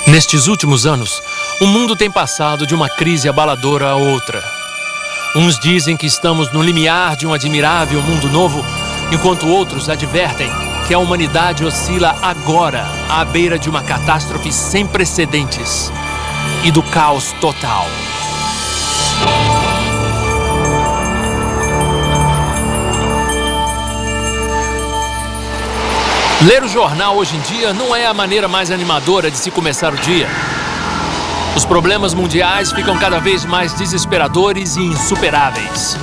Nestes últimos anos, o mundo tem passado de uma crise abaladora a outra. Uns dizem que estamos no limiar de um admirável mundo novo, enquanto outros advertem que a humanidade oscila agora à beira de uma catástrofe sem precedentes e do caos total. Ler o jornal hoje em dia não é a maneira mais animadora de se começar o dia. Os problemas mundiais ficam cada vez mais desesperadores e insuperáveis.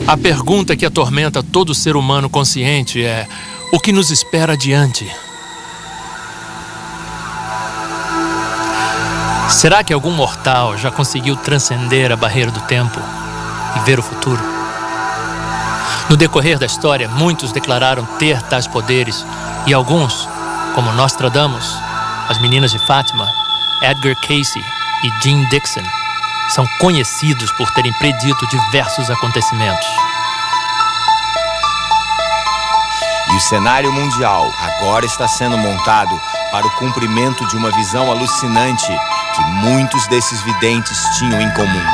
A pergunta que atormenta todo ser humano consciente é: o que nos espera adiante? Será que algum mortal já conseguiu transcender a barreira do tempo e ver o futuro? No decorrer da história, muitos declararam ter tais poderes e alguns, como Nostradamus, as Meninas de Fátima, Edgar Cayce e Jean Dixon, são conhecidos por terem predito diversos acontecimentos. E o cenário mundial agora está sendo montado para o cumprimento de uma visão alucinante que muitos desses videntes tinham em comum.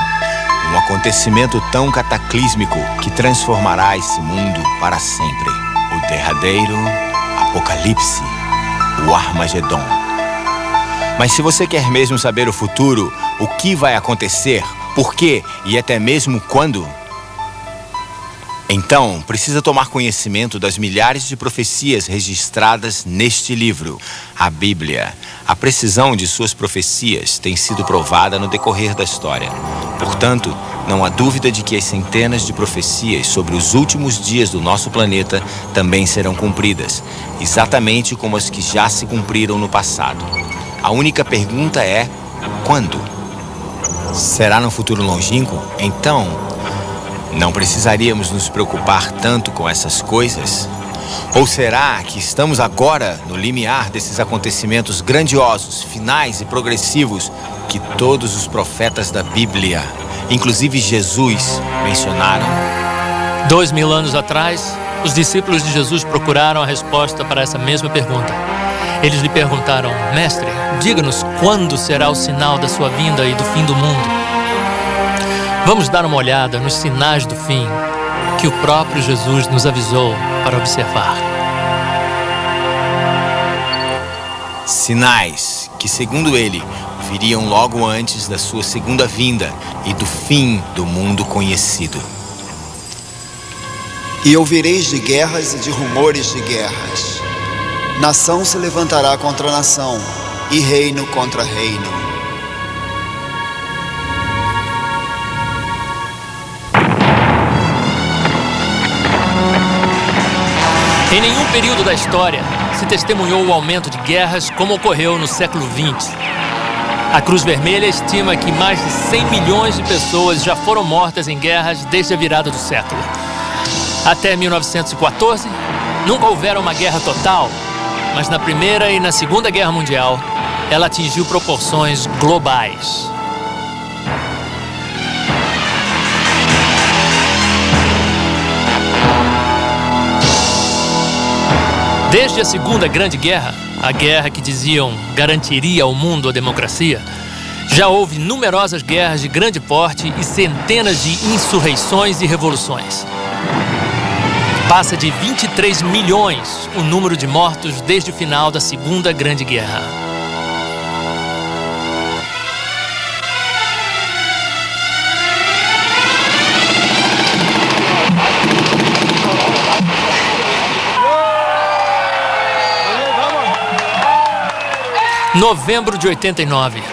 Um acontecimento tão cataclísmico que transformará esse mundo para sempre. O derradeiro Apocalipse, o Armagedon. Mas se você quer mesmo saber o futuro, o que vai acontecer, por quê e até mesmo quando, então precisa tomar conhecimento das milhares de profecias registradas neste livro, a Bíblia. A precisão de suas profecias tem sido provada no decorrer da história. Portanto, não há dúvida de que as centenas de profecias sobre os últimos dias do nosso planeta também serão cumpridas, exatamente como as que já se cumpriram no passado. A única pergunta é: quando? Será no futuro longínquo? Então, não precisaríamos nos preocupar tanto com essas coisas? Ou será que estamos agora no limiar desses acontecimentos grandiosos, finais e progressivos que todos os profetas da Bíblia, inclusive Jesus, mencionaram? 2000 anos atrás, os discípulos de Jesus procuraram a resposta para essa mesma pergunta. Eles lhe perguntaram: Mestre, diga-nos quando será o sinal da sua vinda e do fim do mundo. Vamos dar uma olhada nos sinais do fim que o próprio Jesus nos avisou para observar. Sinais que, segundo ele, viriam logo antes da sua segunda vinda e do fim do mundo conhecido. E ouvireis de guerras e de rumores de guerras. Nação se levantará contra nação, e reino contra reino. Em nenhum período da história se testemunhou o aumento de guerras como ocorreu no século XX. A Cruz Vermelha estima que mais de 100 milhões de pessoas já foram mortas em guerras desde a virada do século. Até 1914, nunca houvera uma guerra total, mas na Primeira e na Segunda Guerra Mundial, ela atingiu proporções globais. Desde a Segunda Grande Guerra, a guerra que diziam garantiria ao mundo a democracia, já houve numerosas guerras de grande porte e centenas de insurreições e revoluções. Passa de 23 milhões o número de mortos desde o final da Segunda Grande Guerra. Novembro de 89.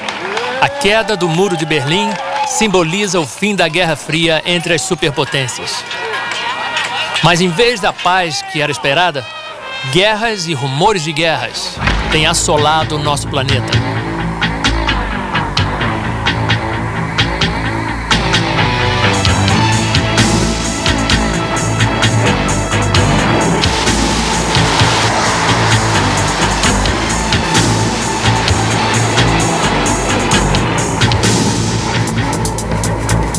A queda do Muro de Berlim simboliza o fim da Guerra Fria entre as superpotências. Mas em vez da paz que era esperada, guerras e rumores de guerras têm assolado o nosso planeta.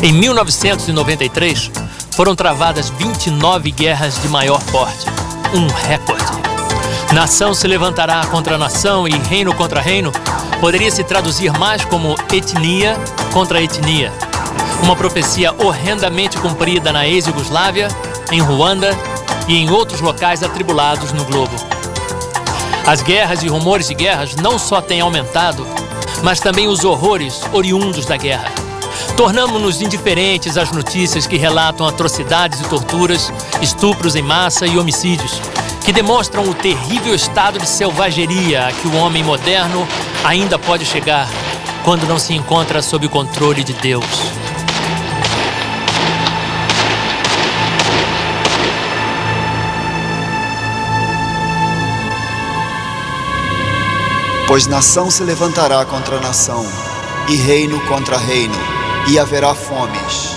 Em 1993, foram travadas 29 guerras de maior porte, um recorde. Nação se levantará contra nação e reino contra reino poderia se traduzir mais como etnia contra etnia. Uma profecia horrendamente cumprida na ex-Iugoslávia, em Ruanda e em outros locais atribulados no globo. As guerras e rumores de guerras não só têm aumentado, mas também os horrores oriundos da guerra. Tornamo-nos indiferentes às notícias que relatam atrocidades e torturas, estupros em massa e homicídios, que demonstram o terrível estado de selvageria a que o homem moderno ainda pode chegar quando não se encontra sob o controle de Deus. Pois nação se levantará contra nação, e reino contra reino, e haverá fomes.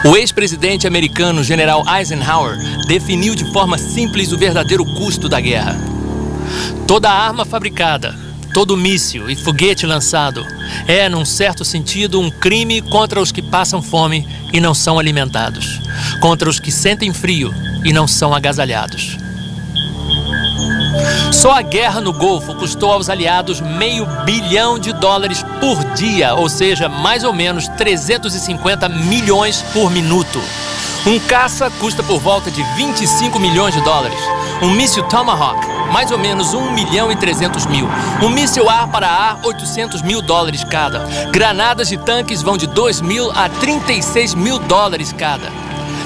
O ex-presidente americano General Eisenhower definiu de forma simples o verdadeiro custo da guerra. Toda arma fabricada, todo míssil e foguete lançado é, num certo sentido, um crime contra os que passam fome e não são alimentados, contra os que sentem frio e não são agasalhados. Só a guerra no Golfo custou aos aliados $500 bilhão por dia, ou seja, mais ou menos 350 milhões por minuto. Um caça custa por volta de $25 milhões. Um míssil Tomahawk, mais ou menos $1.300.000. Um míssil ar para ar, $800 mil cada. Granadas de tanques vão de $2.000 a $36 mil cada.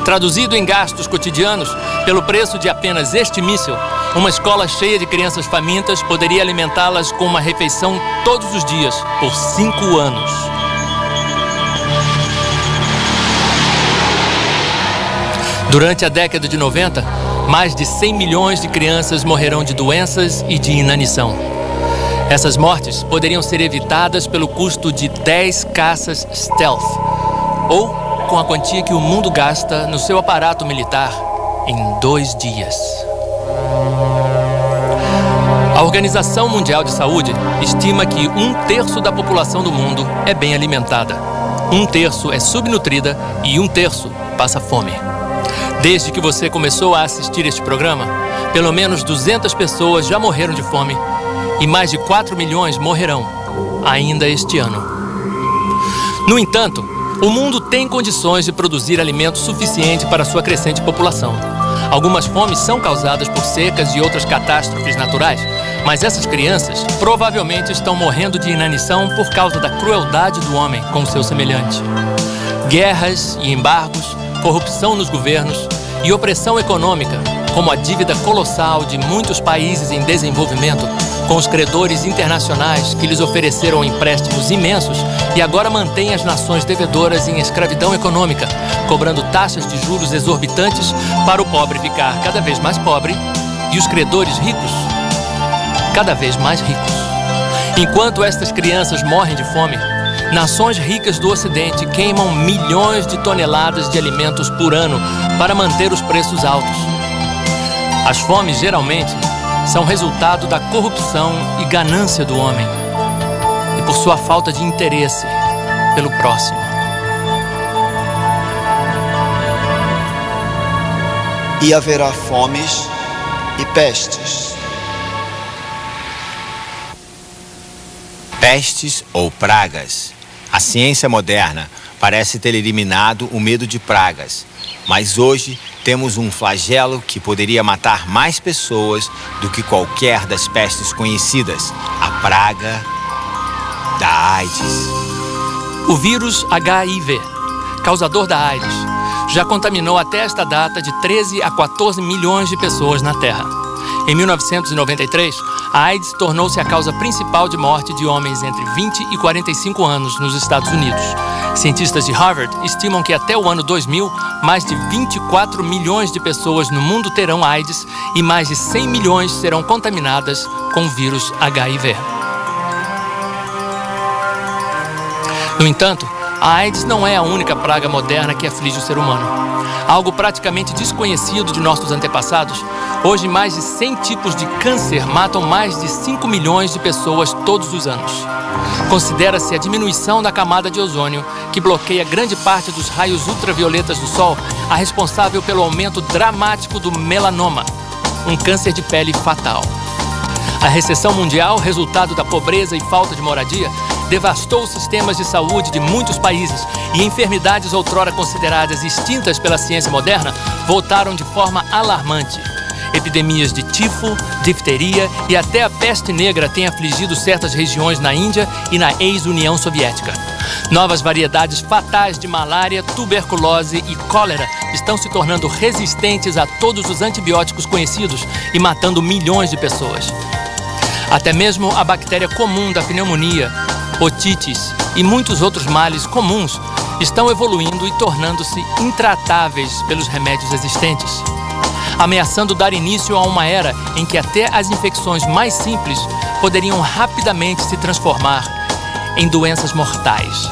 Traduzido em gastos cotidianos, pelo preço de apenas este míssil, uma escola cheia de crianças famintas poderia alimentá-las com uma refeição todos os dias, por 5 anos. Durante a década de 90, mais de 100 milhões de crianças morrerão de doenças e de inanição. Essas mortes poderiam ser evitadas pelo custo de 10 caças stealth, ou com a quantia que o mundo gasta no seu aparato militar em 2 dias. A Organização Mundial de Saúde estima que 1/3 da população do mundo é bem alimentada, 1/3 é subnutrida e 1/3 passa fome. Desde que você começou a assistir este programa, pelo menos 200 pessoas já morreram de fome e mais de 4 milhões morrerão ainda este ano. No entanto, o mundo tem condições de produzir alimento suficiente para sua crescente população. Algumas fomes são causadas por secas e outras catástrofes naturais, mas essas crianças provavelmente estão morrendo de inanição por causa da crueldade do homem com o seu semelhante. Guerras e embargos, corrupção nos governos e opressão econômica, como a dívida colossal de muitos países em desenvolvimento, com os credores internacionais que lhes ofereceram empréstimos imensos e agora mantêm as nações devedoras em escravidão econômica, cobrando taxas de juros exorbitantes para o pobre ficar cada vez mais pobre e os credores ricos cada vez mais ricos. Enquanto estas crianças morrem de fome, nações ricas do Ocidente queimam milhões de toneladas de alimentos por ano para manter os preços altos. As fomes, geralmente, são resultado da corrupção e ganância do homem e por sua falta de interesse pelo próximo. E haverá fomes e pestes. Pestes ou pragas. A ciência moderna parece ter eliminado o medo de pragas, mas hoje temos um flagelo que poderia matar mais pessoas do que qualquer das pestes conhecidas, a praga da AIDS. O vírus HIV, causador da AIDS, já contaminou até esta data de 13 a 14 milhões de pessoas na Terra. Em 1993, a AIDS tornou-se a causa principal de morte de homens entre 20 e 45 anos nos Estados Unidos. Cientistas de Harvard estimam que até o ano 2000, mais de 24 milhões de pessoas no mundo terão AIDS e mais de 100 milhões serão contaminadas com o vírus HIV. No entanto, A AIDS não é a única praga moderna que aflige o ser humano. Algo praticamente desconhecido de nossos antepassados, hoje mais de 100 tipos de câncer matam mais de 5 milhões de pessoas todos os anos. Considera-se a diminuição da camada de ozônio, que bloqueia grande parte dos raios ultravioletas do Sol, a responsável pelo aumento dramático do melanoma, um câncer de pele fatal. A recessão mundial, resultado da pobreza e falta de moradia, devastou os sistemas de saúde de muitos países e enfermidades outrora consideradas extintas pela ciência moderna voltaram de forma alarmante. Epidemias de tifo, difteria e até a peste negra têm afligido certas regiões na Índia e na ex-União Soviética. Novas variedades fatais de malária, tuberculose e cólera estão se tornando resistentes a todos os antibióticos conhecidos e matando milhões de pessoas. Até mesmo a bactéria comum da pneumonia, otites e muitos outros males comuns estão evoluindo e tornando-se intratáveis pelos remédios existentes, ameaçando dar início a uma era em que até as infecções mais simples poderiam rapidamente se transformar em doenças mortais.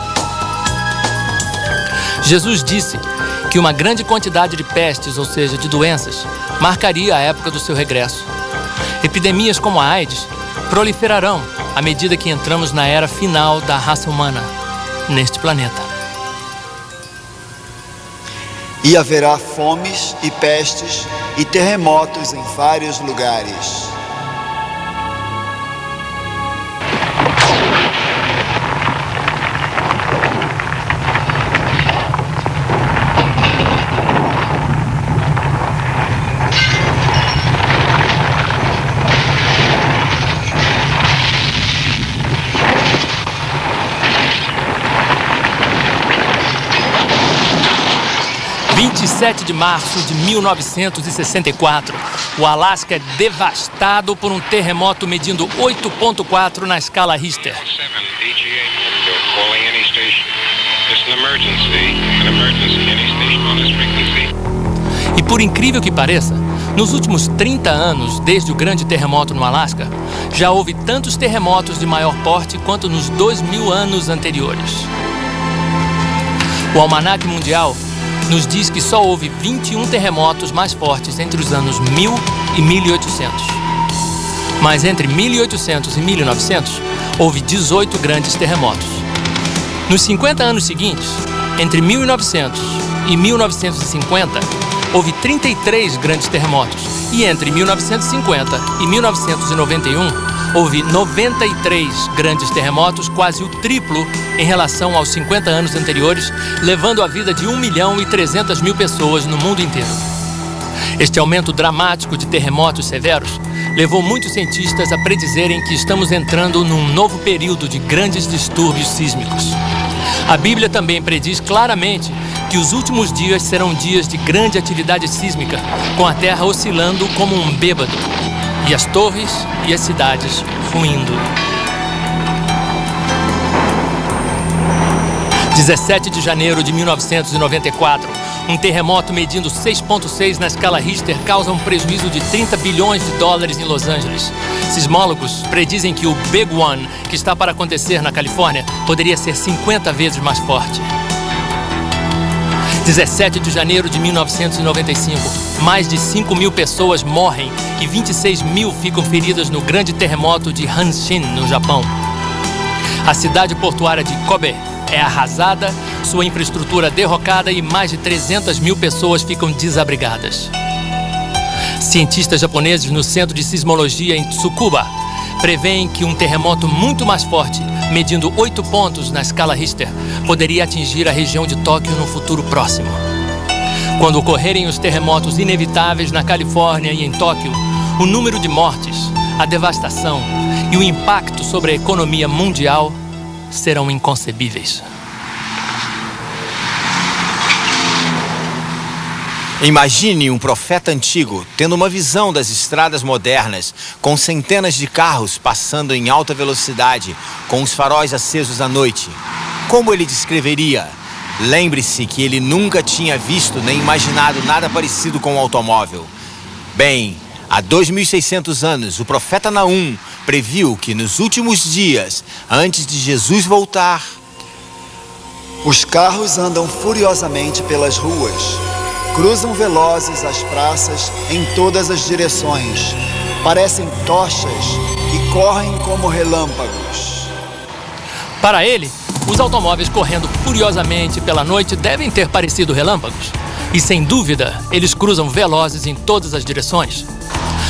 Jesus disse que uma grande quantidade de pestes, ou seja, de doenças, marcaria a época do seu regresso. Epidemias como a AIDS proliferarão à medida que entramos na era final da raça humana neste planeta. E haverá fomes e pestes e terremotos em vários lugares. Em 27 de março de 1964, o Alasca é devastado por um terremoto medindo 8,4 na escala Richter. E por incrível que pareça, nos últimos 30 anos, desde o grande terremoto no Alasca, já houve tantos terremotos de maior porte quanto nos 2.000 anos anteriores. O Almanaque Mundial nos diz que só houve 21 terremotos mais fortes entre os anos 1000 e 1800. Mas entre 1800 e 1900, houve 18 grandes terremotos. Nos 50 anos seguintes, entre 1900 e 1950, houve 33 grandes terremotos. E entre 1950 e 1991, houve 93 grandes terremotos, quase o triplo em relação aos 50 anos anteriores, levando a vida de 1.300.000 pessoas no mundo inteiro. Este aumento dramático de terremotos severos levou muitos cientistas a predizerem que estamos entrando num novo período de grandes distúrbios sísmicos. A Bíblia também prediz claramente que os últimos dias serão dias de grande atividade sísmica, com a Terra oscilando como um bêbado e as torres e as cidades ruindo. 17 de janeiro de 1994, um terremoto medindo 6,6 na escala Richter causa um prejuízo de 30 bilhões de dólares em Los Angeles. Sismólogos predizem que o Big One, que está para acontecer na Califórnia, poderia ser 50 vezes mais forte. 17 de janeiro de 1995, mais de 5.000 pessoas morrem e 26.000 ficam feridas no grande terremoto de Hanshin, no Japão. A cidade portuária de Kobe é arrasada, sua infraestrutura derrocada e mais de 300.000 pessoas ficam desabrigadas. Cientistas japoneses no Centro de Sismologia em Tsukuba preveem que um terremoto muito mais forte, medindo 8 pontos na escala Richter, poderia atingir a região de Tóquio no futuro próximo. Quando ocorrerem os terremotos inevitáveis na Califórnia e em Tóquio, o número de mortes, a devastação e o impacto sobre a economia mundial serão inconcebíveis. Imagine um profeta antigo tendo uma visão das estradas modernas, com centenas de carros passando em alta velocidade, com os faróis acesos à noite. Como ele descreveria? Lembre-se que ele nunca tinha visto nem imaginado nada parecido com um automóvel. Bem, há 2.600 anos, o profeta Naum previu que nos últimos dias, antes de Jesus voltar, Os carros andam furiosamente pelas ruas, cruzam velozes as praças em todas as direções, parecem tochas e correm como relâmpagos. Para ele, os automóveis correndo furiosamente pela noite devem ter parecido relâmpagos. E sem dúvida, eles cruzam velozes em todas as direções.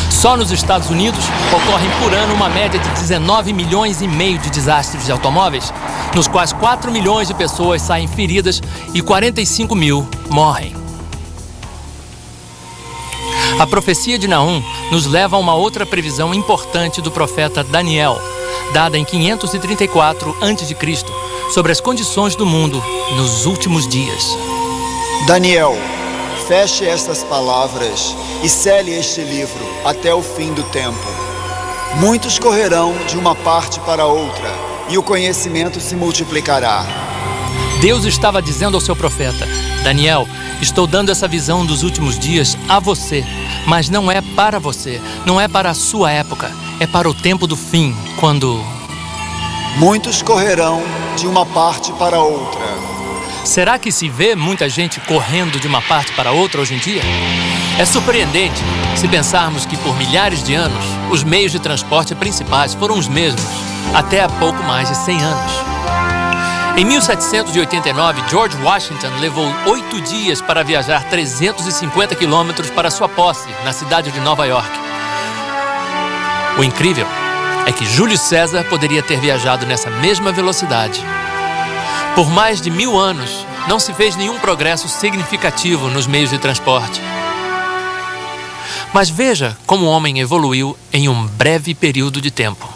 Só nos Estados Unidos ocorrem por ano uma média de 19 milhões e meio de desastres de automóveis, nos quais 4 milhões de pessoas saem feridas e 45 mil morrem. A profecia de Naum nos leva a uma outra previsão importante do profeta Daniel, dada em 534 a.C., sobre as condições do mundo nos últimos dias. Daniel, feche estas palavras e cele este livro até o fim do tempo. Muitos correrão de uma parte para outra, e o conhecimento se multiplicará. Deus estava dizendo ao seu profeta: Daniel, estou dando essa visão dos últimos dias a você, mas não é para você, não é para a sua época, é para o tempo do fim, quando... Muitos correrão de uma parte para outra. Será que se vê muita gente correndo de uma parte para outra hoje em dia? É surpreendente se pensarmos que por milhares de anos, os meios de transporte principais foram os mesmos, até há pouco mais de 100 anos. Em 1789, George Washington levou 8 dias para viajar 350 quilômetros para sua posse, na cidade de Nova York. O incrível é que Júlio César poderia ter viajado nessa mesma velocidade. Por mais de 1000 anos, não se fez nenhum progresso significativo nos meios de transporte. Mas veja como o homem evoluiu em um breve período de tempo.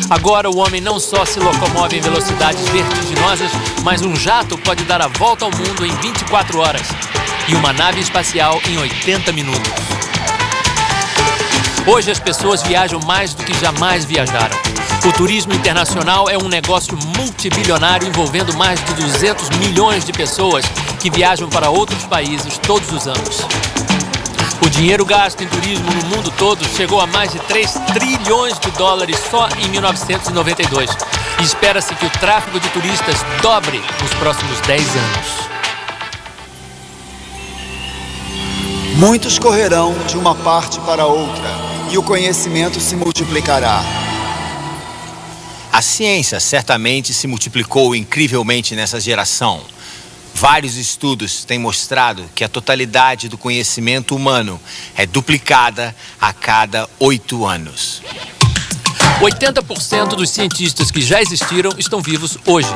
Agora o homem não só se locomove em velocidades vertiginosas, mas um jato pode dar a volta ao mundo em 24 horas e uma nave espacial em 80 minutos. Hoje as pessoas viajam mais do que jamais viajaram. O turismo internacional é um negócio multibilionário envolvendo mais de 200 milhões de pessoas que viajam para outros países todos os anos. O dinheiro gasto em turismo no mundo todo chegou a mais de 3 trilhões de dólares só em 1992. E espera-se que o tráfego de turistas dobre nos próximos 10 anos. Muitos correrão de uma parte para outra, e o conhecimento se multiplicará. A ciência certamente se multiplicou incrivelmente nessa geração. Vários estudos têm mostrado que a totalidade do conhecimento humano é duplicada a cada 8 anos. 80% dos cientistas que já existiram estão vivos hoje.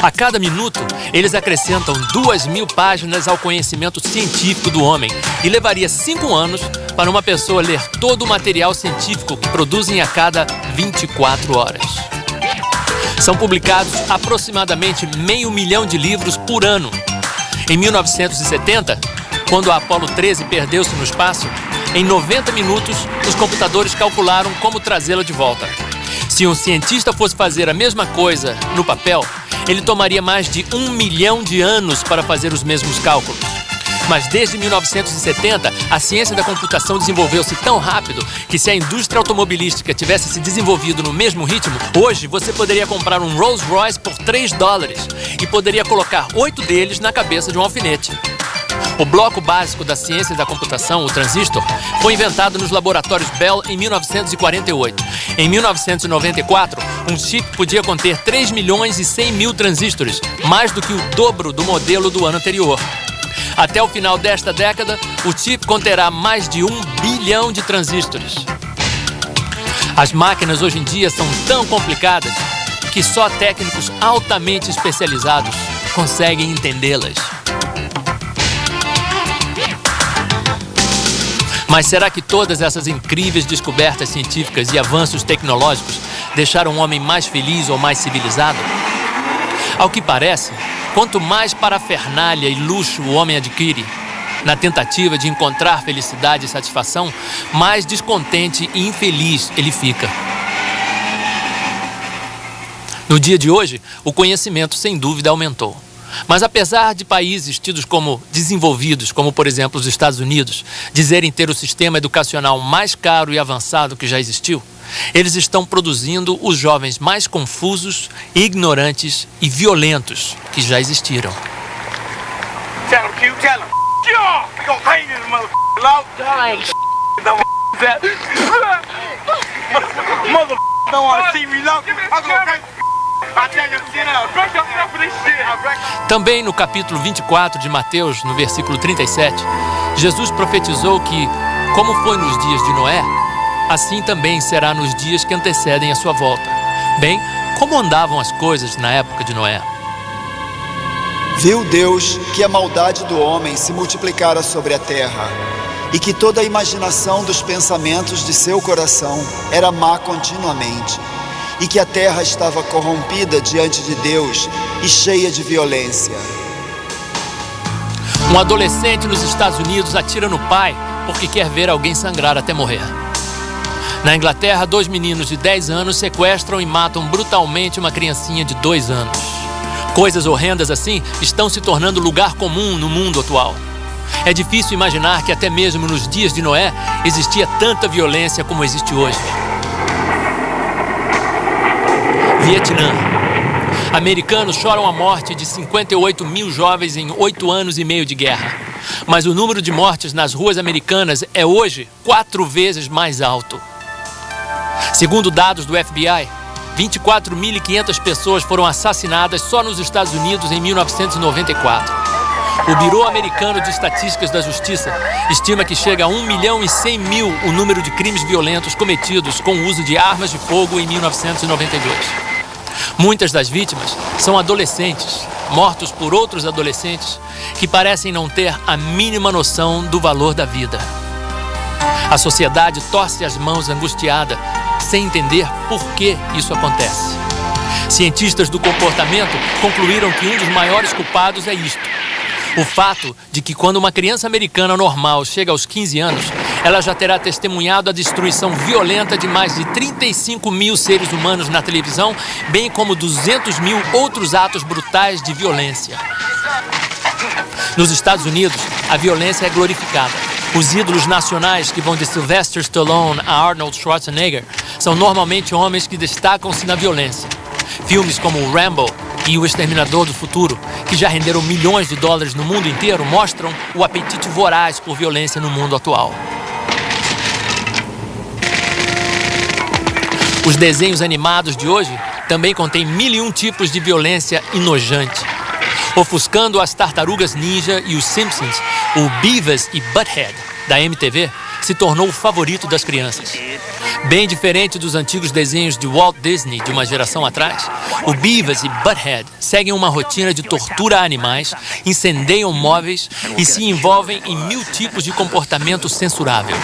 A cada minuto, eles acrescentam 2.000 páginas ao conhecimento científico do homem e levaria 5 anos para uma pessoa ler todo o material científico que produzem a cada 24 horas. São publicados aproximadamente 500 mil de livros por ano. Em 1970, quando a Apollo 13 perdeu-se no espaço, em 90 minutos, os computadores calcularam como trazê-la de volta. Se um cientista fosse fazer a mesma coisa no papel, ele tomaria mais de 1 milhão de anos para fazer os mesmos cálculos. Mas desde 1970, a ciência da computação desenvolveu-se tão rápido que se a indústria automobilística tivesse se desenvolvido no mesmo ritmo, hoje você poderia comprar um Rolls Royce por $3 e poderia colocar 8 deles na cabeça de um alfinete. O bloco básico da ciência da computação, o transistor, foi inventado nos laboratórios Bell em 1948. Em 1994, um chip podia conter 3 milhões e 100 mil transistores, mais do que o dobro do modelo do ano anterior. Até o final desta década, o chip conterá mais de 1 bilhão de transistores. As máquinas hoje em dia são tão complicadas que só técnicos altamente especializados conseguem entendê-las. Mas será que todas essas incríveis descobertas científicas e avanços tecnológicos deixaram o homem mais feliz ou mais civilizado? Ao que parece, quanto mais parafernália e luxo o homem adquire, Na tentativa de encontrar felicidade e satisfação, mais descontente e infeliz ele fica. No dia de hoje, o conhecimento sem dúvida aumentou. Mas apesar de países tidos como desenvolvidos, como por exemplo os Estados Unidos, dizerem ter o sistema educacional mais caro e avançado que já existiu, eles estão produzindo os jovens mais confusos, ignorantes e violentos que já existiram. Tell him, Q, tell him. Yeah, we gon' paint this motherfucker low. Mother don't wanna see me low. Também no capítulo 24 de Mateus, no versículo 37, Jesus profetizou que, como foi nos dias de Noé, assim também será nos dias que antecedem a sua volta. Bem, como andavam as coisas na época de Noé? Viu Deus que a maldade do homem se multiplicara sobre a terra, e que toda a imaginação dos pensamentos de seu coração era má continuamente, e que a terra estava corrompida diante de Deus e cheia de violência. Um adolescente nos Estados Unidos atira no pai porque quer ver alguém sangrar até morrer. Na Inglaterra, 2 meninos de 10 anos sequestram e matam brutalmente uma criancinha de 2 anos. Coisas horrendas assim estão se tornando lugar comum no mundo atual. É difícil imaginar que até mesmo nos dias de Noé existia tanta violência como existe hoje. Vietnã. Americanos choram a morte de 58 mil jovens em 8 anos e meio de guerra. Mas o número de mortes nas ruas americanas é hoje 4 vezes mais alto. Segundo dados do FBI, 24.500 pessoas foram assassinadas só nos Estados Unidos em 1994. O Bureau Americano de Estatísticas da Justiça estima que chega a 1.100.000 o número de crimes violentos cometidos com o uso de armas de fogo em 1992. Muitas das vítimas são adolescentes, mortos por outros adolescentes que parecem não ter a mínima noção do valor da vida. A sociedade torce as mãos angustiada, sem entender por que isso acontece. Cientistas do comportamento concluíram que um dos maiores culpados é isto: o fato de que quando uma criança americana normal chega aos 15 anos, ela já terá testemunhado a destruição violenta de mais de 35 mil seres humanos na televisão, bem como 200 mil outros atos brutais de violência. Nos Estados Unidos, a violência é glorificada. Os ídolos nacionais, que vão de Sylvester Stallone a Arnold Schwarzenegger, são normalmente homens que destacam-se na violência. Filmes como o Rambo e O Exterminador do Futuro, que já renderam milhões de dólares no mundo inteiro, mostram o apetite voraz por violência no mundo atual. Os desenhos animados de hoje também contêm 1001 tipos de violência enojante. Ofuscando as Tartarugas Ninja e os Simpsons, o Beavis e Butthead, da MTV, se tornou o favorito das crianças. Bem diferente dos antigos desenhos de Walt Disney de uma geração atrás, o Beavis e Butthead seguem uma rotina de tortura a animais, incendeiam móveis e se envolvem em 1000 tipos de comportamento censurável.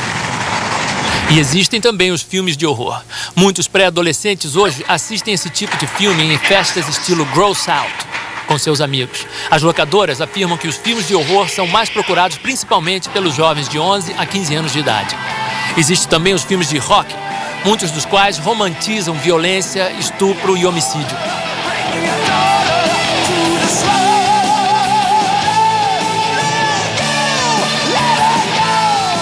E existem também os filmes de horror. Muitos pré-adolescentes hoje assistem esse tipo de filme em festas estilo Gross Out com seus amigos. As locadoras afirmam que os filmes de horror são mais procurados principalmente pelos jovens de 11 a 15 anos de idade. Existem também os filmes de rock, muitos dos quais romantizam violência, estupro e homicídio.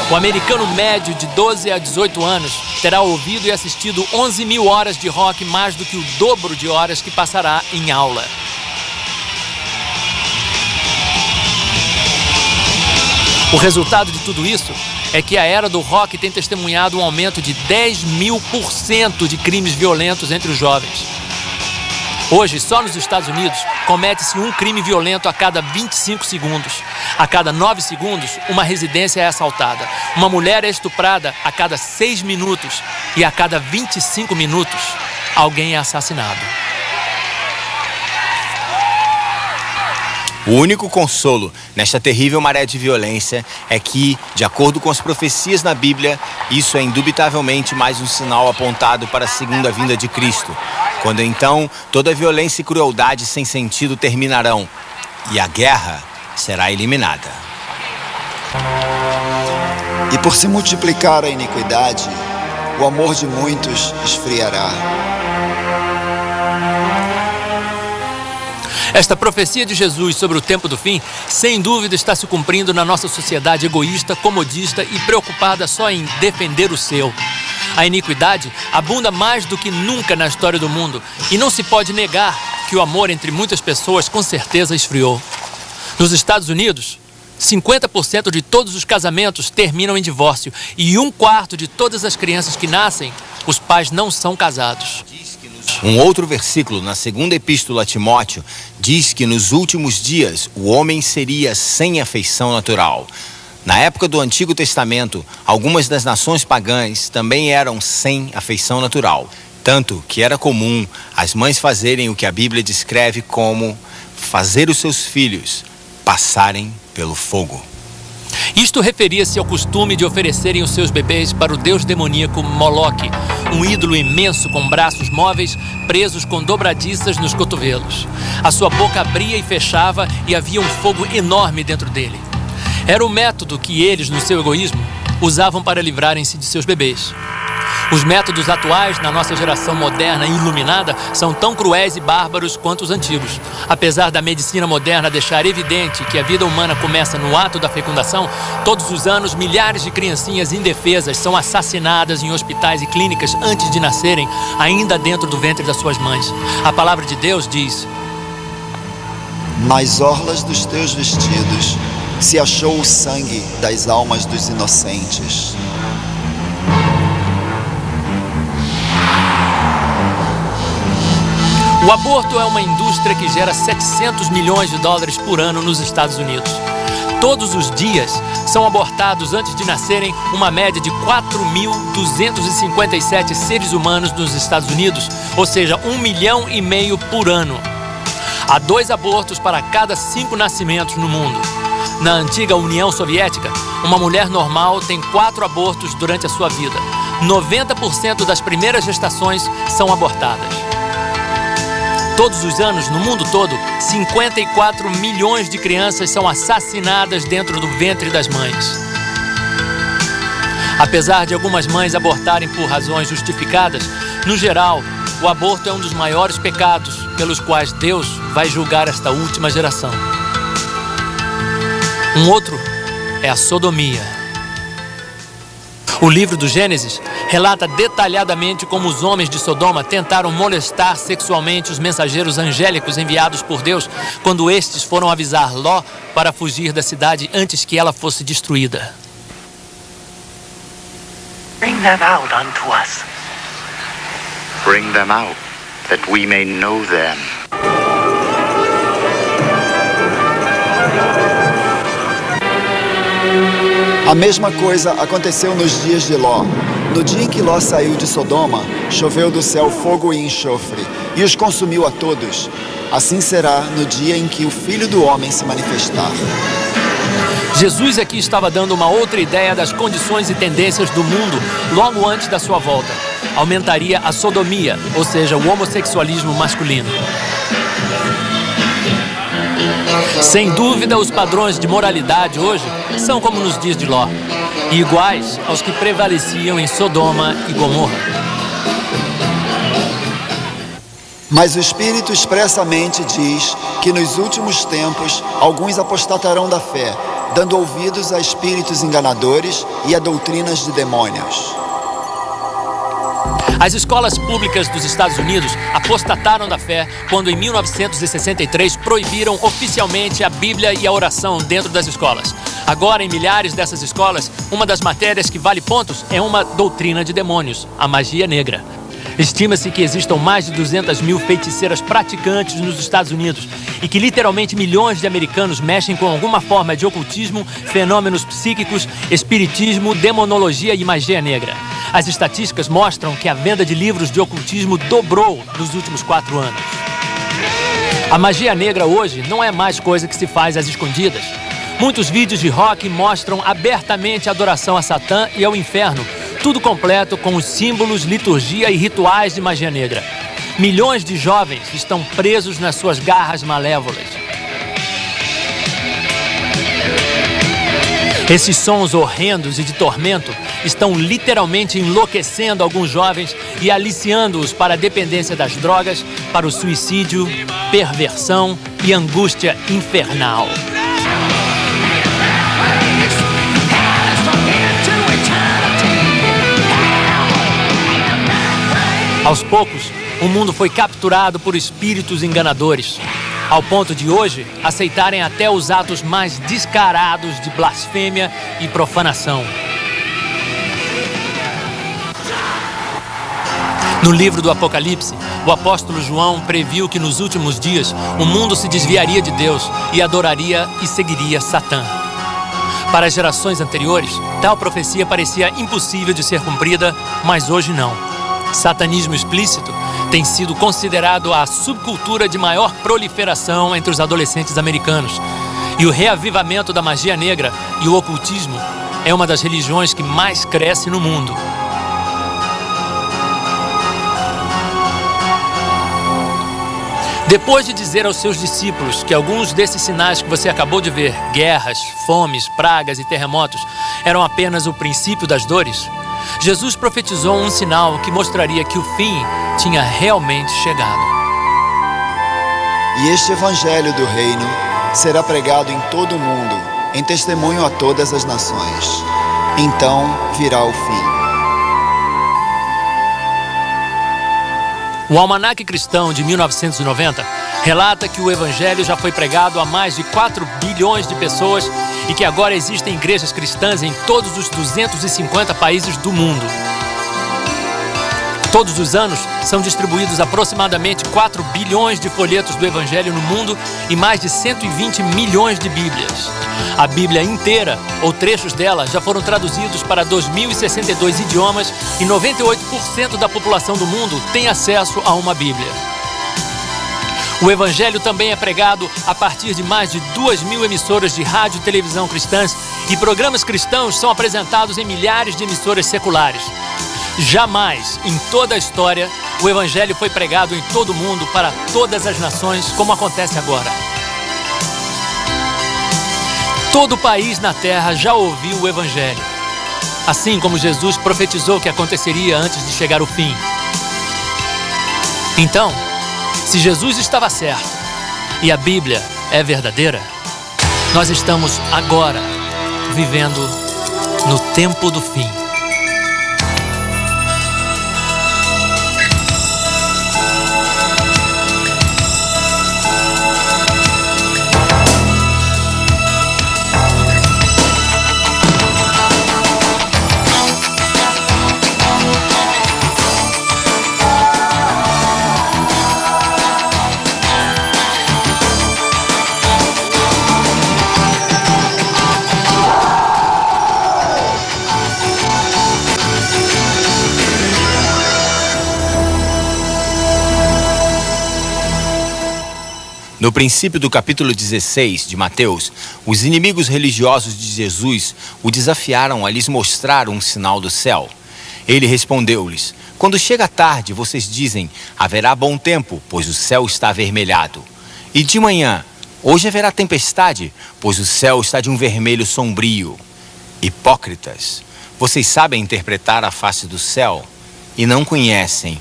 O americano médio de 12 a 18 anos terá ouvido e assistido 11.000 horas de rock, mais do que o dobro de horas que passará em aula. O resultado de tudo isso é que a era do rock tem testemunhado um aumento de 10.000% de crimes violentos entre os jovens. Hoje, só nos Estados Unidos, comete-se um crime violento a cada 25 segundos. A cada 9 segundos, uma residência é assaltada. Uma mulher é estuprada a cada 6 minutos. E a cada 25 minutos, alguém é assassinado. O único consolo nesta terrível maré de violência é que, de acordo com as profecias na Bíblia, isso é indubitavelmente mais um sinal apontado para a segunda vinda de Cristo, quando então toda violência e crueldade sem sentido terminarão e a guerra será eliminada. E por se multiplicar a iniquidade, o amor de muitos esfriará. Esta profecia de Jesus sobre o tempo do fim, sem dúvida está se cumprindo na nossa sociedade egoísta, comodista e preocupada só em defender o seu. A iniquidade abunda mais do que nunca na história do mundo e não se pode negar que o amor entre muitas pessoas com certeza esfriou. Nos Estados Unidos, 50% de todos os casamentos terminam em divórcio e 1/4 de todas as crianças que nascem, os pais não são casados. Um outro versículo na segunda epístola a Timóteo diz que nos últimos dias o homem seria sem afeição natural. Na época do Antigo Testamento, algumas das nações pagãs também eram sem afeição natural. Tanto que era comum as mães fazerem o que a Bíblia descreve como fazer os seus filhos passarem pelo fogo. Isto referia-se ao costume de oferecerem os seus bebês para o deus demoníaco Moloque, um ídolo imenso com braços móveis presos com dobradiças nos cotovelos. A sua boca abria e fechava e havia um fogo enorme dentro dele. Era o método que eles, no seu egoísmo, usavam para livrarem-se de seus bebês. Os métodos atuais, na nossa geração moderna e iluminada, são tão cruéis e bárbaros quanto os antigos. Apesar da medicina moderna deixar evidente que a vida humana começa no ato da fecundação, todos os anos milhares de criancinhas indefesas são assassinadas em hospitais e clínicas antes de nascerem, ainda dentro do ventre das suas mães. A palavra de Deus diz: nas orlas dos teus vestidos se achou o sangue das almas dos inocentes. O aborto é uma indústria que gera 700 milhões de dólares por ano nos Estados Unidos. Todos os dias são abortados antes de nascerem uma média de 4.257 seres humanos nos Estados Unidos, ou seja, 1,5 milhão por ano. Há 2 abortos para cada 5 nascimentos no mundo. Na antiga União Soviética, uma mulher normal tem 4 abortos durante a sua vida. 90% das primeiras gestações são abortadas. Todos os anos, no mundo todo, 54 milhões de crianças são assassinadas dentro do ventre das mães. Apesar de algumas mães abortarem por razões justificadas, no geral, o aborto é um dos maiores pecados pelos quais Deus vai julgar esta última geração. Um outro é a sodomia. O livro do Gênesis relata detalhadamente como os homens de Sodoma tentaram molestar sexualmente os mensageiros angélicos enviados por Deus quando estes foram avisar Ló para fugir da cidade antes que ela fosse destruída. Bring them out unto us. Bring them out, that we may know them. A mesma coisa aconteceu nos dias de Ló. No dia em que Ló saiu de Sodoma, choveu do céu fogo e enxofre, e os consumiu a todos. Assim será no dia em que o Filho do Homem se manifestar. Jesus aqui estava dando uma outra ideia das condições e tendências do mundo logo antes da sua volta. Aumentaria a sodomia, ou seja, o homossexualismo masculino. Sem dúvida, os padrões de moralidade hoje são como nos dias de Ló, e iguais aos que prevaleciam em Sodoma e Gomorra. Mas o Espírito expressamente diz que nos últimos tempos alguns apostatarão da fé, dando ouvidos a espíritos enganadores e a doutrinas de demônios. As escolas públicas dos Estados Unidos apostataram da fé quando, em 1963, proibiram oficialmente a Bíblia e a oração dentro das escolas. Agora, em milhares dessas escolas, uma das matérias que vale pontos é uma doutrina de demônios, a magia negra. Estima-se que existam mais de 200 mil feiticeiras praticantes nos Estados Unidos e que literalmente milhões de americanos mexem com alguma forma de ocultismo, fenômenos psíquicos, espiritismo, demonologia e magia negra. As estatísticas mostram que a venda de livros de ocultismo dobrou nos últimos 4 anos. A magia negra hoje não é mais coisa que se faz às escondidas. Muitos vídeos de rock mostram abertamente a adoração a Satã e ao inferno, tudo completo com os símbolos, liturgia e rituais de magia negra. Milhões de jovens estão presos nas suas garras malévolas. Esses sons horrendos e de tormento estão literalmente enlouquecendo alguns jovens e aliciando-os para a dependência das drogas, para o suicídio, perversão e angústia infernal. Aos poucos, o mundo foi capturado por espíritos enganadores, ao ponto de hoje aceitarem até os atos mais descarados de blasfêmia e profanação. No livro do Apocalipse, o apóstolo João previu que nos últimos dias o mundo se desviaria de Deus e adoraria e seguiria Satã. Para as gerações anteriores, tal profecia parecia impossível de ser cumprida, mas hoje não. Satanismo explícito tem sido considerado a subcultura de maior proliferação entre os adolescentes americanos. E o reavivamento da magia negra e o ocultismo é uma das religiões que mais cresce no mundo. Depois de dizer aos seus discípulos que alguns desses sinais que você acabou de ver, guerras, fomes, pragas e terremotos, eram apenas o princípio das dores, Jesus profetizou um sinal que mostraria que o fim tinha realmente chegado. E este evangelho do reino será pregado em todo o mundo, em testemunho a todas as nações. Então virá o fim. O Almanaque Cristão de 1990 relata que o evangelho já foi pregado a mais de 4 bilhões de pessoas e que agora existem igrejas cristãs em todos os 250 países do mundo. Todos os anos são distribuídos aproximadamente 4 bilhões de folhetos do Evangelho no mundo e mais de 120 milhões de Bíblias. A Bíblia inteira, ou trechos dela, já foram traduzidos para 2.062 idiomas e 98% da população do mundo tem acesso a uma Bíblia. O Evangelho também é pregado a partir de mais de 2.000 emissoras de rádio e televisão cristãs e programas cristãos são apresentados em milhares de emissoras seculares. Jamais, em toda a história, o Evangelho foi pregado em todo o mundo para todas as nações, como acontece agora. Todo país na Terra já ouviu o Evangelho, assim como Jesus profetizou que aconteceria antes de chegar o fim. Então, se Jesus estava certo e a Bíblia é verdadeira, nós estamos agora vivendo no tempo do fim. No princípio do capítulo 16 de Mateus, os inimigos religiosos de Jesus o desafiaram a lhes mostrar um sinal do céu. Ele respondeu-lhes: quando chega a tarde, vocês dizem, haverá bom tempo, pois o céu está avermelhado. E de manhã, hoje haverá tempestade, pois o céu está de um vermelho sombrio. Hipócritas, vocês sabem interpretar a face do céu e não conhecem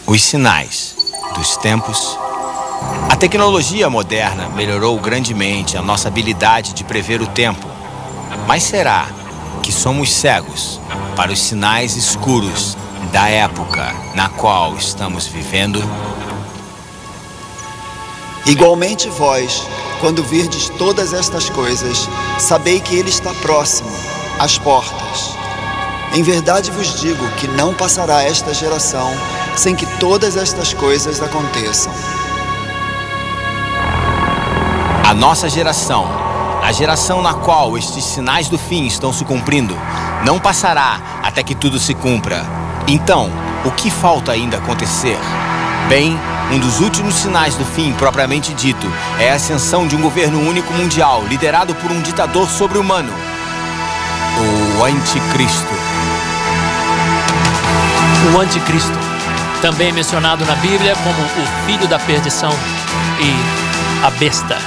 os sinais dos tempos. A tecnologia moderna melhorou grandemente a nossa habilidade de prever o tempo. Mas será que somos cegos para os sinais escuros da época na qual estamos vivendo? Igualmente vós, quando virdes todas estas coisas, sabei que ele está próximo, às portas. Em verdade vos digo que não passará esta geração sem que todas estas coisas aconteçam. A nossa geração, a geração na qual estes sinais do fim estão se cumprindo, não passará até que tudo se cumpra. Então, o que falta ainda acontecer? Bem, um dos últimos sinais do fim propriamente dito é a ascensão de um governo único mundial, liderado por um ditador sobre-humano, o Anticristo. O Anticristo, também mencionado na Bíblia como o filho da perdição e a besta.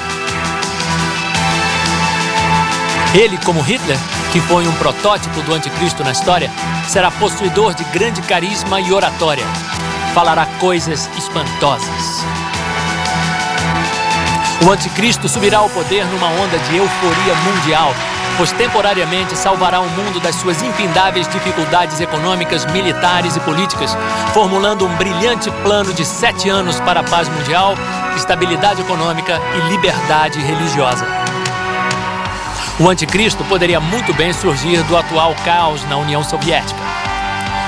Ele, como Hitler, que foi um protótipo do anticristo na história, será possuidor de grande carisma e oratória. Falará coisas espantosas. O anticristo subirá ao poder numa onda de euforia mundial, pois temporariamente salvará o mundo das suas infindáveis dificuldades econômicas, militares e políticas, formulando um brilhante plano de 7 anos para a paz mundial, estabilidade econômica e liberdade religiosa. O anticristo poderia muito bem surgir do atual caos na União Soviética.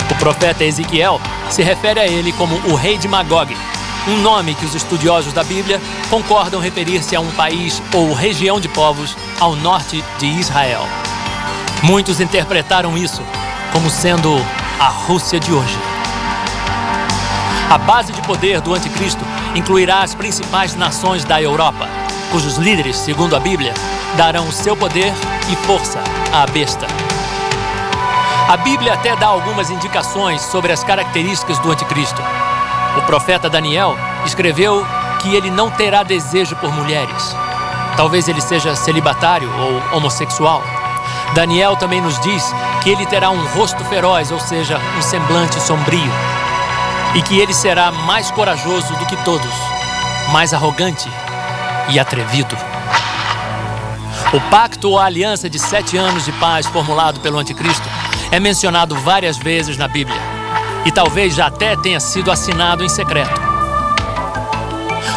O profeta Ezequiel se refere a ele como o rei de Magog, um nome que os estudiosos da Bíblia concordam referir-se a um país ou região de povos ao norte de Israel. Muitos interpretaram isso como sendo a Rússia de hoje. A base de poder do anticristo incluirá as principais nações da Europa, cujos líderes, segundo a Bíblia, darão o seu poder e força à besta. A Bíblia até dá algumas indicações sobre as características do anticristo. O profeta Daniel escreveu que ele não terá desejo por mulheres. Talvez ele seja celibatário ou homossexual. Daniel também nos diz que ele terá um rosto feroz, ou seja, um semblante sombrio. E que ele será mais corajoso do que todos, mais arrogante e atrevido. O pacto ou a aliança de 7 anos de paz formulado pelo anticristo é mencionado várias vezes na Bíblia e talvez já até tenha sido assinado em secreto.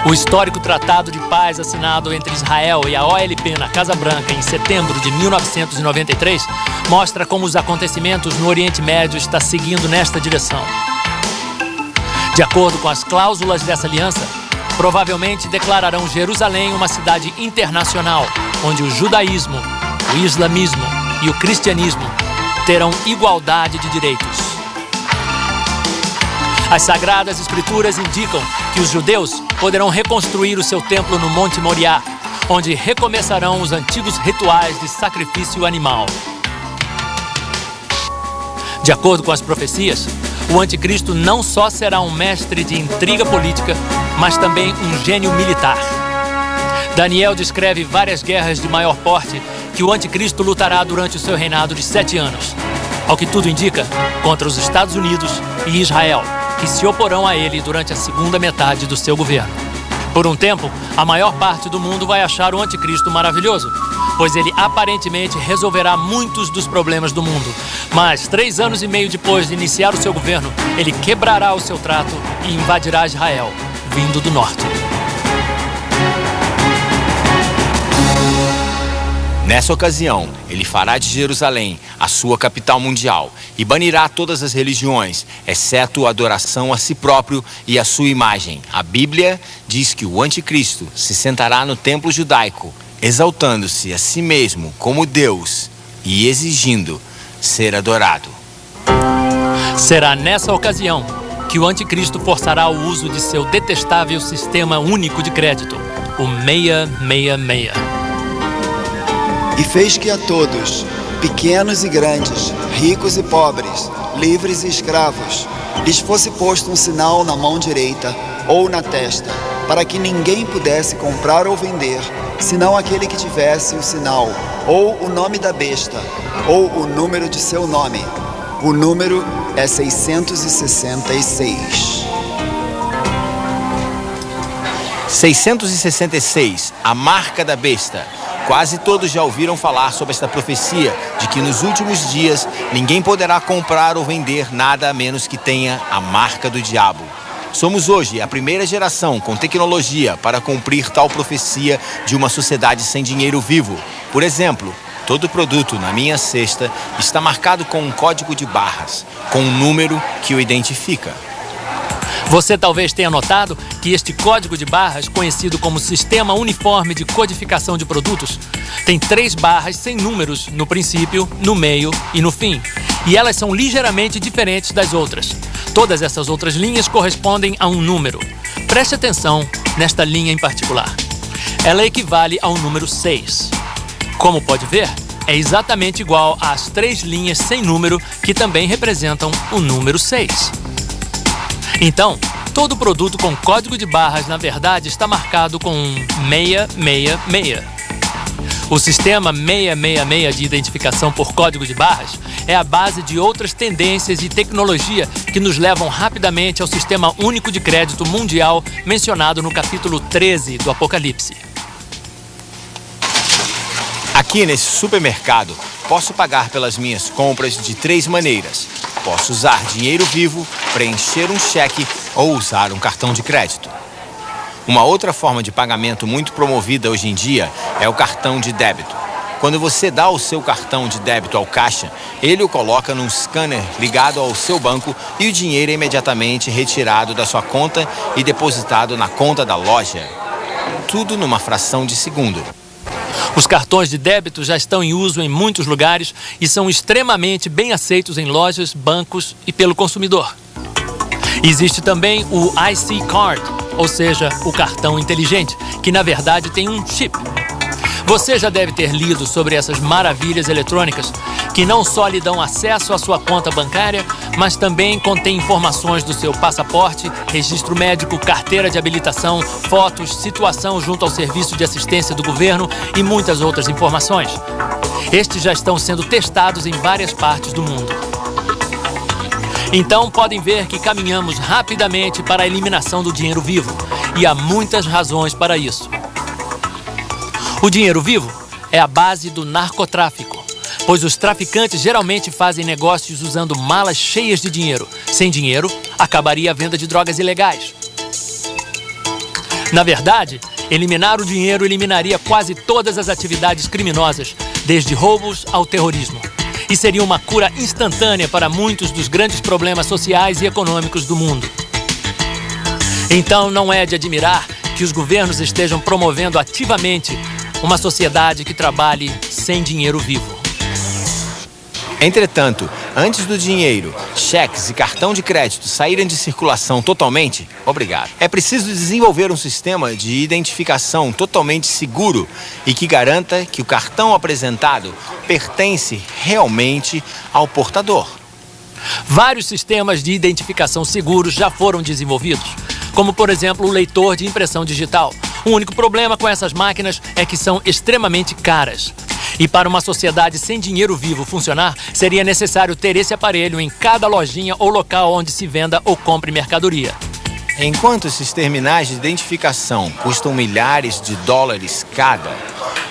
O histórico tratado de paz assinado entre Israel e a OLP na Casa Branca em setembro de 1993 mostra como os acontecimentos no Oriente Médio estão seguindo nesta direção. De acordo com as cláusulas dessa aliança, provavelmente declararão Jerusalém uma cidade internacional, onde o judaísmo, o islamismo e o cristianismo terão igualdade de direitos. As Sagradas Escrituras indicam que os judeus poderão reconstruir o seu templo no Monte Moriá, onde recomeçarão os antigos rituais de sacrifício animal. De acordo com as profecias, o anticristo não só será um mestre de intriga política, mas também um gênio militar. Daniel descreve várias guerras de maior porte que o anticristo lutará durante o seu reinado de 7 anos. Ao que tudo indica, contra os Estados Unidos e Israel, que se oporão a ele durante a segunda metade do seu governo. Por um tempo, a maior parte do mundo vai achar o anticristo maravilhoso, pois ele aparentemente resolverá muitos dos problemas do mundo. Mas 3 anos e meio depois de iniciar o seu governo, ele quebrará o seu trato e invadirá Israel, vindo do norte. Nessa ocasião, ele fará de Jerusalém a sua capital mundial e banirá todas as religiões, exceto a adoração a si próprio e a sua imagem. A Bíblia diz que o anticristo se sentará no templo judaico, exaltando-se a si mesmo como Deus e exigindo ser adorado. Será nessa ocasião que o anticristo forçará o uso de seu detestável sistema único de crédito, o 666. E fez que a todos, pequenos e grandes, ricos e pobres, livres e escravos, lhes fosse posto um sinal na mão direita ou na testa, para que ninguém pudesse comprar ou vender, senão aquele que tivesse o sinal, ou o nome da besta, ou o número de seu nome. O número é 666. 666, a marca da besta. Quase todos já ouviram falar sobre esta profecia de que nos últimos dias ninguém poderá comprar ou vender nada a menos que tenha a marca do diabo. Somos hoje a primeira geração com tecnologia para cumprir tal profecia de uma sociedade sem dinheiro vivo. Por exemplo, todo produto na minha cesta está marcado com um código de barras, com um número que o identifica. Você talvez tenha notado que este código de barras, conhecido como Sistema Uniforme de Codificação de Produtos, tem 3 barras sem números no princípio, no meio e no fim. E elas são ligeiramente diferentes das outras. Todas essas outras linhas correspondem a um número. Preste atenção nesta linha em particular. Ela equivale ao número 6. Como pode ver, é exatamente igual às 3 linhas sem número que também representam o número 6. Então, todo produto com código de barras, na verdade, está marcado com um 666. O sistema 666 de identificação por código de barras é a base de outras tendências e tecnologia que nos levam rapidamente ao Sistema Único de Crédito Mundial mencionado no capítulo 13 do Apocalipse. Aqui nesse supermercado, posso pagar pelas minhas compras de 3 maneiras. Posso usar dinheiro vivo, preencher um cheque ou usar um cartão de crédito. Uma outra forma de pagamento muito promovida hoje em dia é o cartão de débito. Quando você dá o seu cartão de débito ao caixa, ele o coloca num scanner ligado ao seu banco e o dinheiro é imediatamente retirado da sua conta e depositado na conta da loja. Tudo numa fração de segundo. Os cartões de débito já estão em uso em muitos lugares e são extremamente bem aceitos em lojas, bancos e pelo consumidor. Existe também o IC Card, ou seja, o cartão inteligente, que na verdade tem um chip. Você já deve ter lido sobre essas maravilhas eletrônicas que não só lhe dão acesso à sua conta bancária, mas também contém informações do seu passaporte, registro médico, carteira de habilitação, fotos, situação junto ao serviço de assistência do governo e muitas outras informações. Estes já estão sendo testados em várias partes do mundo. Então podem ver que caminhamos rapidamente para a eliminação do dinheiro vivo, e há muitas razões para isso. O dinheiro vivo é a base do narcotráfico, pois os traficantes geralmente fazem negócios usando malas cheias de dinheiro. Sem dinheiro, acabaria a venda de drogas ilegais. Na verdade, eliminar o dinheiro eliminaria quase todas as atividades criminosas, desde roubos ao terrorismo. E seria uma cura instantânea para muitos dos grandes problemas sociais e econômicos do mundo. Então, não é de admirar que os governos estejam promovendo ativamente uma sociedade que trabalhe sem dinheiro vivo. Entretanto, antes do dinheiro, cheques e cartão de crédito saírem de circulação totalmente, é preciso desenvolver um sistema de identificação totalmente seguro e que garanta que o cartão apresentado pertence realmente ao portador. Vários sistemas de identificação seguros já foram desenvolvidos, como por exemplo o leitor de impressão digital. O único problema com essas máquinas é que são extremamente caras. E para uma sociedade sem dinheiro vivo funcionar, seria necessário ter esse aparelho em cada lojinha ou local onde se venda ou compre mercadoria. Enquanto esses terminais de identificação custam milhares de dólares cada,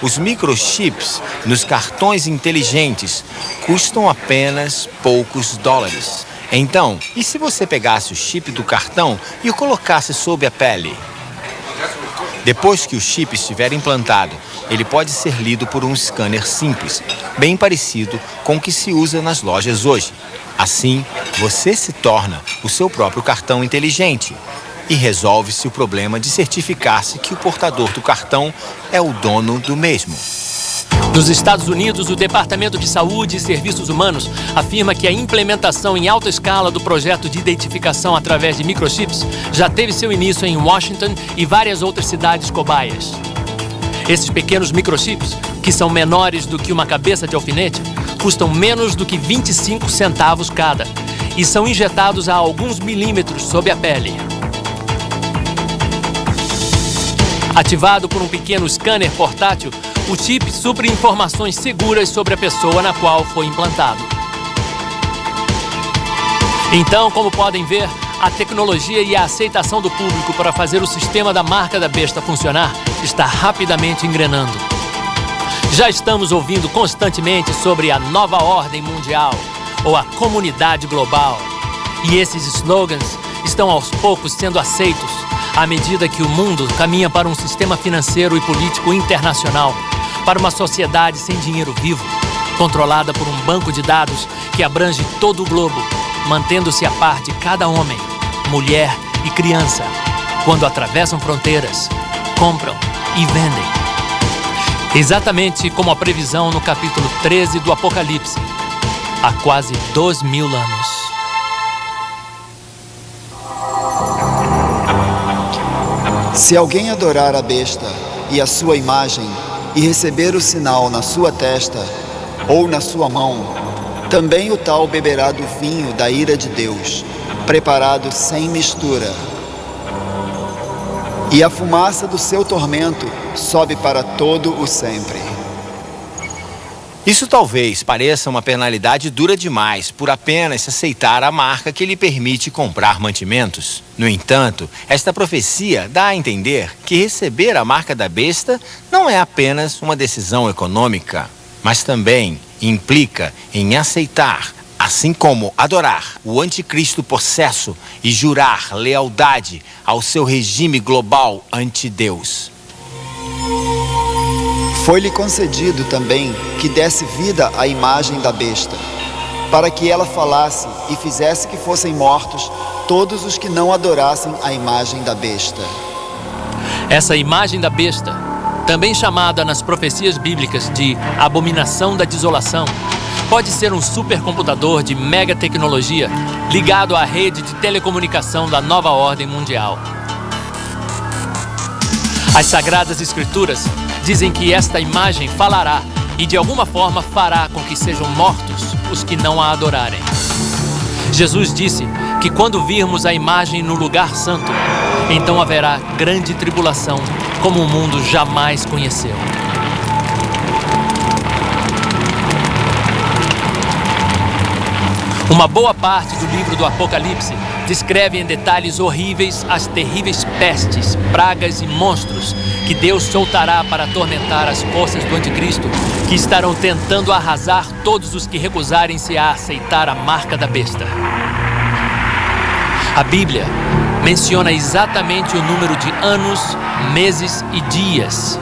os microchips nos cartões inteligentes custam apenas poucos dólares. Então, e se você pegasse o chip do cartão e o colocasse sob a pele? Depois que o chip estiver implantado, ele pode ser lido por um scanner simples, bem parecido com o que se usa nas lojas hoje. Assim, você se torna o seu próprio cartão inteligente e resolve-se o problema de certificar-se que o portador do cartão é o dono do mesmo. Nos Estados Unidos, o Departamento de Saúde e Serviços Humanos afirma que a implementação em alta escala do projeto de identificação através de microchips já teve seu início em Washington e várias outras cidades cobaias. Esses pequenos microchips, que são menores do que uma cabeça de alfinete, custam menos do que 25 centavos cada e são injetados a alguns milímetros sob a pele. Ativado por um pequeno scanner portátil, o chip supre informações seguras sobre a pessoa na qual foi implantado. Então, como podem ver, a tecnologia e a aceitação do público para fazer o sistema da marca da besta funcionar está rapidamente engrenando. Já estamos ouvindo constantemente sobre a nova ordem mundial ou a comunidade global. E esses slogans estão aos poucos sendo aceitos à medida que o mundo caminha para um sistema financeiro e político internacional, para uma sociedade sem dinheiro vivo, controlada por um banco de dados que abrange todo o globo, mantendo-se a par de cada homem, mulher e criança, quando atravessam fronteiras, compram e vendem. Exatamente como a previsão no capítulo 13 do Apocalipse, há quase 2000 anos. Se alguém adorar a besta e a sua imagem e receber o sinal na sua testa ou na sua mão, também o tal beberá do vinho da ira de Deus, preparado sem mistura. E a fumaça do seu tormento sobe para todo o sempre. Isso talvez pareça uma penalidade dura demais por apenas se aceitar a marca que lhe permite comprar mantimentos. No entanto, esta profecia dá a entender que receber a marca da besta não é apenas uma decisão econômica, mas também implica em aceitar, assim como adorar o anticristo possesso e jurar lealdade ao seu regime global anti-Deus. Foi-lhe concedido também que desse vida à imagem da besta, para que ela falasse e fizesse que fossem mortos todos os que não adorassem a imagem da besta. Essa imagem da besta, também chamada nas profecias bíblicas de abominação da desolação, pode ser um supercomputador de mega tecnologia ligado à rede de telecomunicação da nova ordem mundial. As Sagradas Escrituras dizem que esta imagem falará e de alguma forma fará com que sejam mortos os que não a adorarem. Jesus disse que quando virmos a imagem no lugar santo, então haverá grande tribulação, como o mundo jamais conheceu. Uma boa parte do livro do Apocalipse descreve em detalhes horríveis as terríveis pestes, pragas e monstros que Deus soltará para atormentar as forças do anticristo, que estarão tentando arrasar todos os que recusarem-se a aceitar a marca da besta. A Bíblia menciona exatamente o número de anos, meses e dias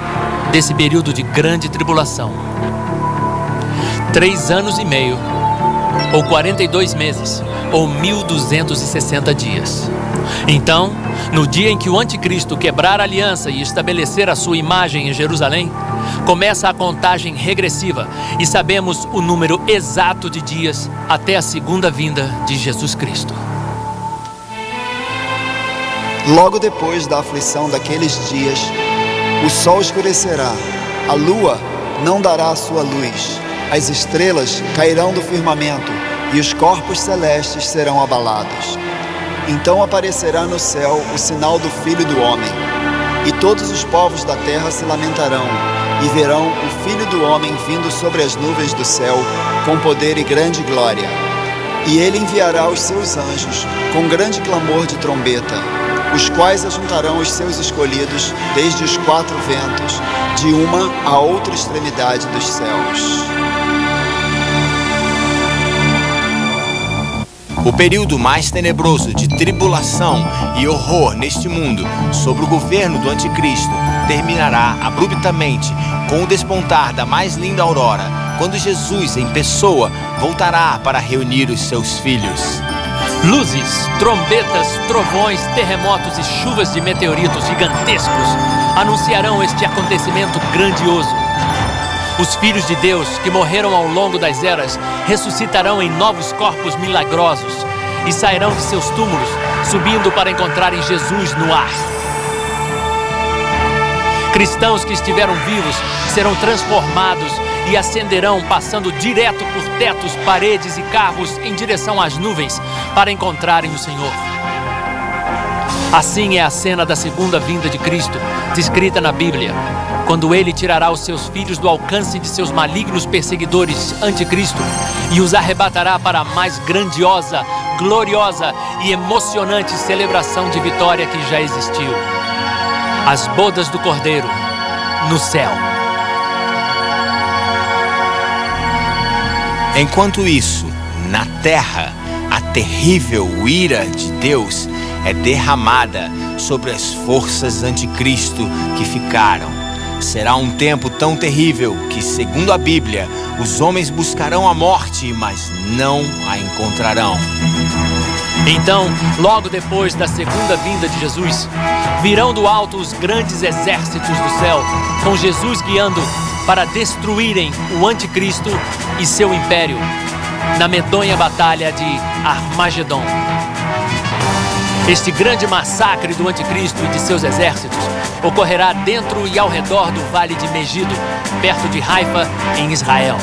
desse período de grande tribulação. 3 anos e meio, ou 42 meses, ou 1260 dias. Então, no dia em que o anticristo quebrar a aliança e estabelecer a sua imagem em Jerusalém, começa a contagem regressiva e sabemos o número exato de dias até a segunda vinda de Jesus Cristo. Logo depois da aflição daqueles dias, o sol escurecerá, a lua não dará a sua luz, as estrelas cairão do firmamento e os corpos celestes serão abalados. Então aparecerá no céu o sinal do Filho do Homem, e todos os povos da terra se lamentarão, e verão o Filho do Homem vindo sobre as nuvens do céu, com poder e grande glória. E ele enviará os seus anjos, com grande clamor de trombeta, os quais ajuntarão os seus escolhidos desde os 4 ventos, de uma a outra extremidade dos céus. O período mais tenebroso de tribulação e horror neste mundo sob o governo do anticristo terminará abruptamente com o despontar da mais linda aurora, quando Jesus em pessoa voltará para reunir os seus filhos. Luzes, trombetas, trovões, terremotos e chuvas de meteoritos gigantescos anunciarão este acontecimento grandioso. Os filhos de Deus que morreram ao longo das eras ressuscitarão em novos corpos milagrosos e sairão de seus túmulos, subindo para encontrarem Jesus no ar. Cristãos que estiveram vivos serão transformados e ascenderão, passando direto por tetos, paredes e carros em direção às nuvens para encontrarem o Senhor. Assim é a cena da segunda vinda de Cristo, descrita na Bíblia, quando ele tirará os seus filhos do alcance de seus malignos perseguidores anticristo e os arrebatará para a mais grandiosa, gloriosa e emocionante celebração de vitória que já existiu. As bodas do Cordeiro no céu. Enquanto isso, na terra, a terrível ira de Deus é derramada sobre as forças anticristo que ficaram. Será um tempo tão terrível que, segundo a Bíblia, os homens buscarão a morte, mas não a encontrarão. Então, logo depois da segunda vinda de Jesus, virão do alto os grandes exércitos do céu, com Jesus guiando para destruírem o anticristo e seu império, na medonha batalha de Armagedon. Este grande massacre do anticristo e de seus exércitos ocorrerá dentro e ao redor do vale de Megido, perto de Haifa, em Israel.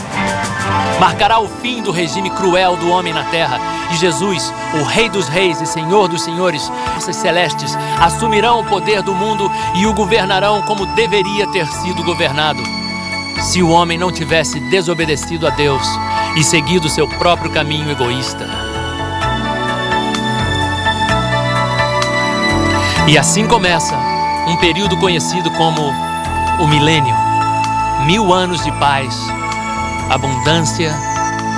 Marcará o fim do regime cruel do homem na terra, e Jesus, o Rei dos Reis e Senhor dos Senhores, forças celestes, assumirão o poder do mundo e o governarão como deveria ter sido governado, se o homem não tivesse desobedecido a Deus e seguido seu próprio caminho egoísta. E assim começa um período conhecido como o milênio. 1000 anos de paz, abundância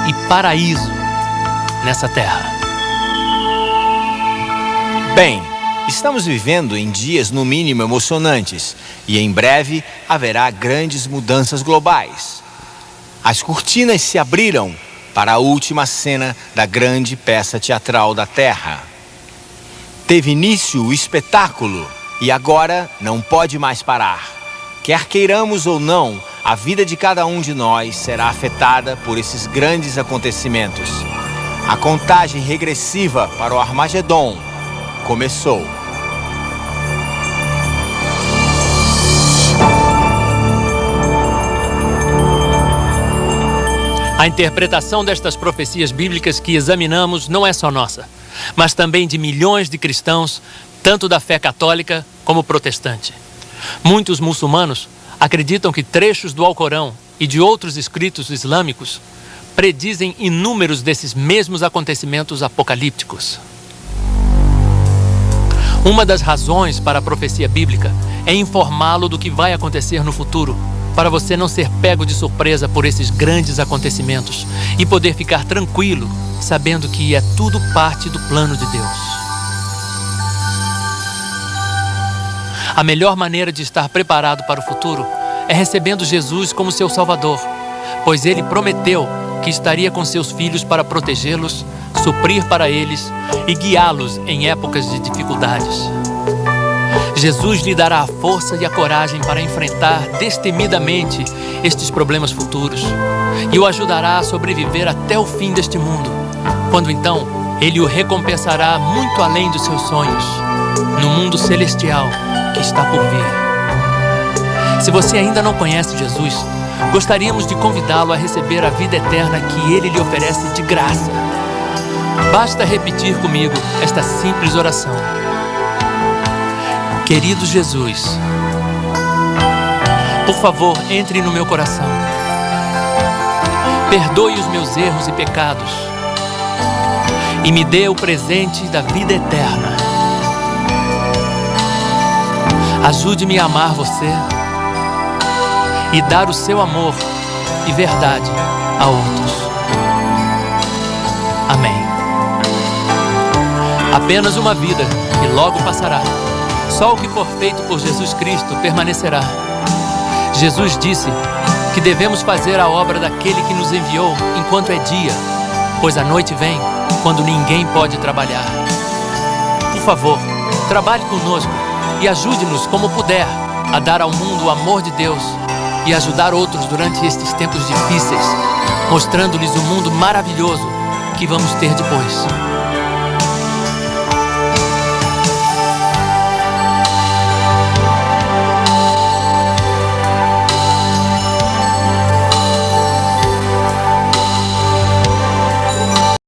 e paraíso nessa terra. Bem, estamos vivendo em dias no mínimo emocionantes e em breve haverá grandes mudanças globais. As cortinas se abriram para a última cena da grande peça teatral da Terra. Teve início o espetáculo e agora não pode mais parar. Quer queiramos ou não, a vida de cada um de nós será afetada por esses grandes acontecimentos. A contagem regressiva para o Armagedon começou. A interpretação destas profecias bíblicas que examinamos não é só nossa, mas também de milhões de cristãos, tanto da fé católica como protestante. Muitos muçulmanos acreditam que trechos do Alcorão e de outros escritos islâmicos predizem inúmeros desses mesmos acontecimentos apocalípticos. Uma das razões para a profecia bíblica é informá-lo do que vai acontecer no futuro, para você não ser pego de surpresa por esses grandes acontecimentos e poder ficar tranquilo, sabendo que é tudo parte do plano de Deus. A melhor maneira de estar preparado para o futuro é recebendo Jesus como seu Salvador, pois Ele prometeu que estaria com seus filhos para protegê-los, suprir para eles e guiá-los em épocas de dificuldades. Jesus lhe dará a força e a coragem para enfrentar destemidamente estes problemas futuros e o ajudará a sobreviver até o fim deste mundo, quando então Ele o recompensará muito além dos seus sonhos, no mundo celestial que está por vir. Se você ainda não conhece Jesus, gostaríamos de convidá-lo a receber a vida eterna que Ele lhe oferece de graça. Basta repetir comigo esta simples oração. Querido Jesus, por favor, entre no meu coração. Perdoe os meus erros e pecados e me dê o presente da vida eterna. Ajude-me a amar você e dar o seu amor e verdade a outros. Amém. Apenas uma vida que logo passará. Só o que for feito por Jesus Cristo permanecerá. Jesus disse que devemos fazer a obra daquele que nos enviou enquanto é dia, pois a noite vem quando ninguém pode trabalhar. Por favor, trabalhe conosco e ajude-nos como puder a dar ao mundo o amor de Deus e ajudar outros durante estes tempos difíceis, mostrando-lhes o mundo maravilhoso que vamos ter depois.